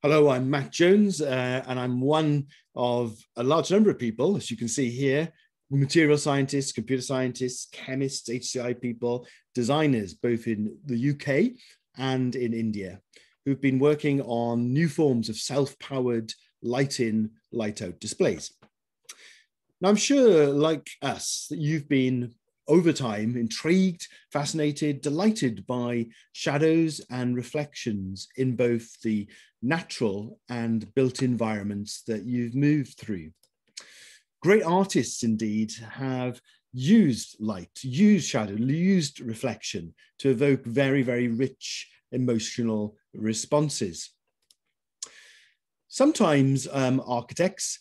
Hello, I'm Matt Jones, and I'm one of a large number of people, as you can see here, material scientists, computer scientists, chemists, HCI people, designers, both in the UK and in India, who've been working on new forms of self-powered light-in, light-out displays. Now, I'm sure, like us, that you've been over time intrigued, fascinated, delighted by shadows and reflections in both the natural and built environments that you've moved through. Great artists indeed have used light, used shadow, used reflection to evoke very, very rich emotional responses. Sometimes architects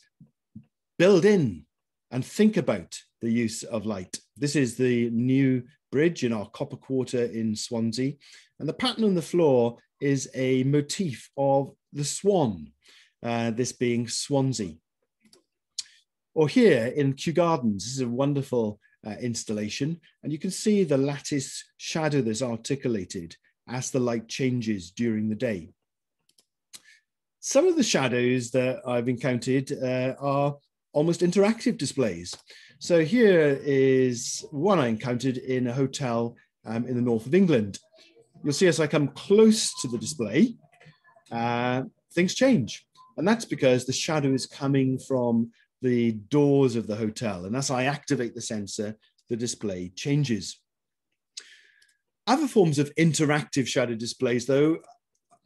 build in and think about the use of light. This is the new bridge in our Copper Quarter in Swansea, and the pattern on the floor is a motif of the swan, this being Swansea. Or here in Kew Gardens, this is a wonderful installation, and you can see the lattice shadow that's articulated as the light changes during the day. Some of the shadows that I've encountered are almost interactive displays. So here is one I encountered in a hotel in the north of England. You'll see as I come close to the display, things change. And that's because the shadow is coming from the doors of the hotel. And as I activate the sensor, the display changes. Other forms of interactive shadow displays, though,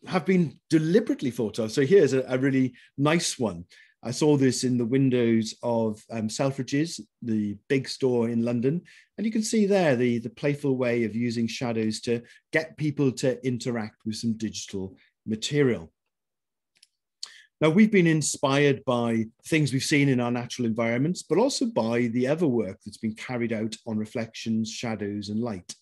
have been deliberately thought of. So here's a really nice one. I saw this in the windows of Selfridges, the big store in London. And you can see there the playful way of using shadows to get people to interact with some digital material. Now, we've been inspired by things we've seen in our natural environments, but also by the other work that's been carried out on reflections, shadows, and light.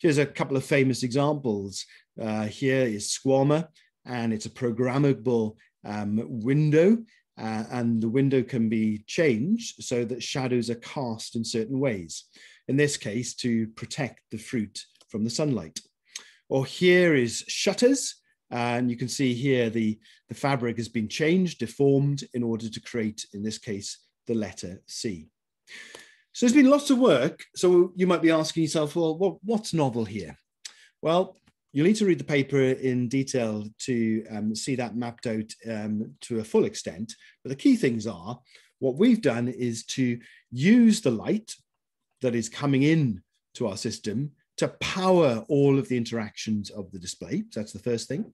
Here's a couple of famous examples. Here is Squama, and it's a programmable window. And the window can be changed so that shadows are cast in certain ways, in this case, to protect the fruit from the sunlight. Or here is shutters, and you can see here the fabric has been changed, deformed, in order to create, in this case, the letter C. So there's been lots of work. So you might be asking yourself, well, what's novel here? Well, you'll need to read the paper in detail to see that mapped out to a full extent. But the key things are, what we've done is to use the light that is coming in to our system to power all of the interactions of the display. So that's the first thing.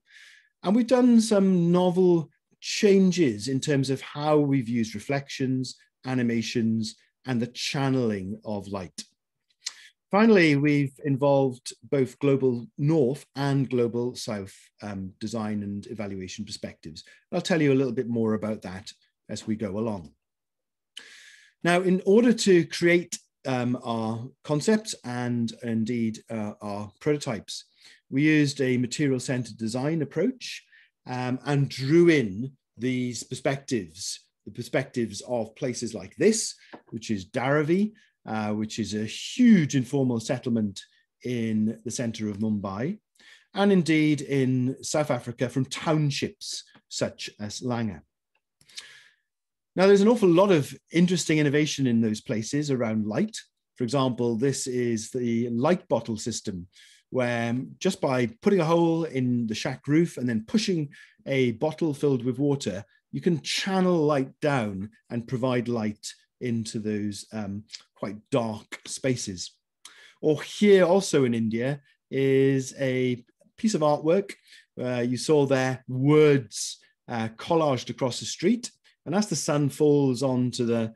And we've done some novel changes in terms of how we've used reflections, animations, and the channeling of light. Finally, we've involved both global north and global south design and evaluation perspectives. I'll tell you a little bit more about that as we go along. Now, in order to create our concepts and indeed our prototypes, we used a material-centered design approach and drew in these perspectives, the perspectives of places like this, which is Dharavi, which is a huge informal settlement in the center of Mumbai, and indeed in South Africa from townships such as Langa. Now, there's an awful lot of interesting innovation in those places around light. For example, this is the light bottle system, where just by putting a hole in the shack roof and then pushing a bottle filled with water, you can channel light down and provide light into those quite dark spaces. Or here also in India is a piece of artwork. You saw there words collaged across the street. And as the sun falls onto that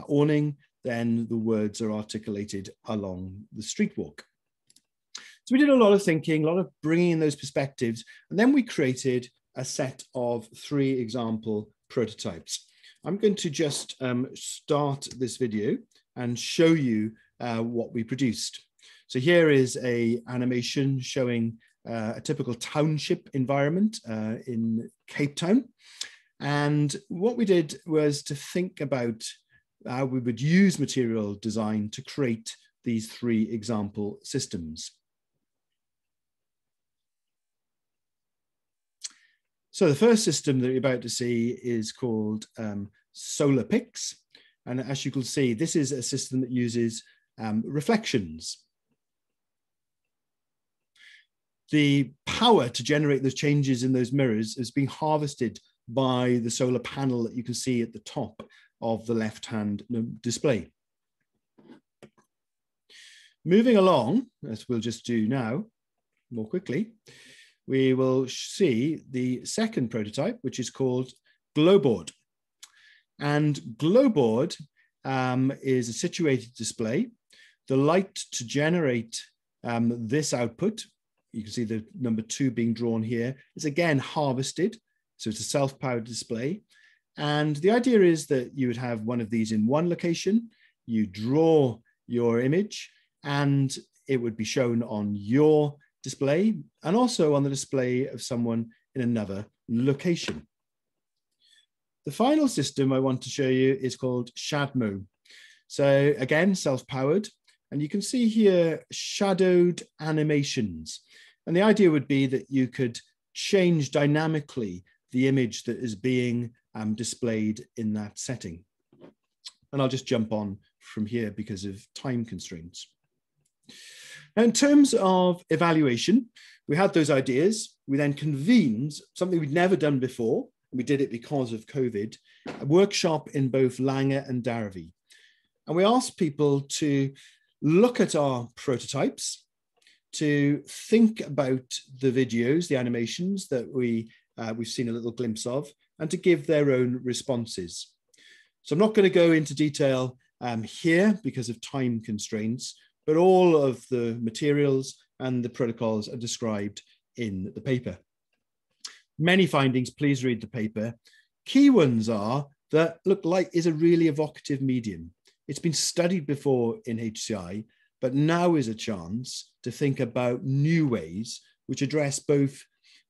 awning, then the words are articulated along the street walk. So we did a lot of thinking, a lot of bringing in those perspectives. And then we created a set of 3 example prototypes. I'm going to just start this video and show you what we produced. So here is an animation showing a typical township environment in Cape Town. And what we did was to think about how we would use material design to create these 3 example systems. So the first system that you're about to see is called Solar Pix. And as you can see, this is a system that uses reflections. The power to generate those changes in those mirrors is being harvested by the solar panel that you can see at the top of the left-hand display. Moving along, as we'll just do now, more quickly, we will see the second prototype, which is called Glowboard. And Glowboard is a situated display. The light to generate this output, you can see the number 2 being drawn here, is again harvested. So it's a self-powered display. And the idea is that you would have one of these in one location, you draw your image, and it would be shown on your display and also on the display of someone in another location. The final system I want to show you is called Shadmo. So again, self-powered, and you can see here shadowed animations. And the idea would be that you could change dynamically the image that is being displayed in that setting. And I'll just jump on from here because of time constraints. Now, in terms of evaluation, we had those ideas. We then convened something we'd never done before. We did it because of COVID, a workshop in both Langer and Darrowby. And we asked people to look at our prototypes, to think about the videos, the animations that we've seen a little glimpse of, and to give their own responses. So I'm not going to go into detail here because of time constraints, but all of the materials and the protocols are described in the paper. Many findings, please read the paper. Key ones are that, look, light is a really evocative medium. It's been studied before in HCI, but now is a chance to think about new ways which address both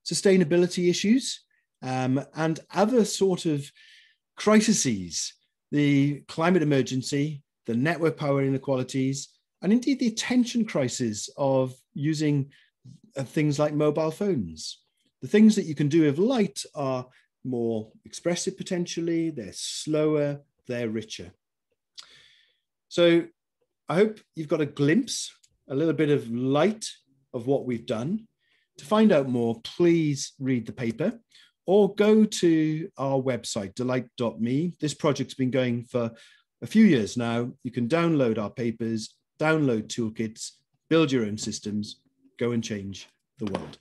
sustainability issues and other sort of crises, the climate emergency, the network power inequalities, and indeed the attention crisis of using things like mobile phones. The things that you can do with light are more expressive potentially, they're slower, they're richer. So I hope you've got a glimpse, a little bit of light of what we've done. To find out more, please read the paper or go to our website, delight.me. This project's been going for a few years now. You can download our papers, download toolkits, build your own systems, go and change the world.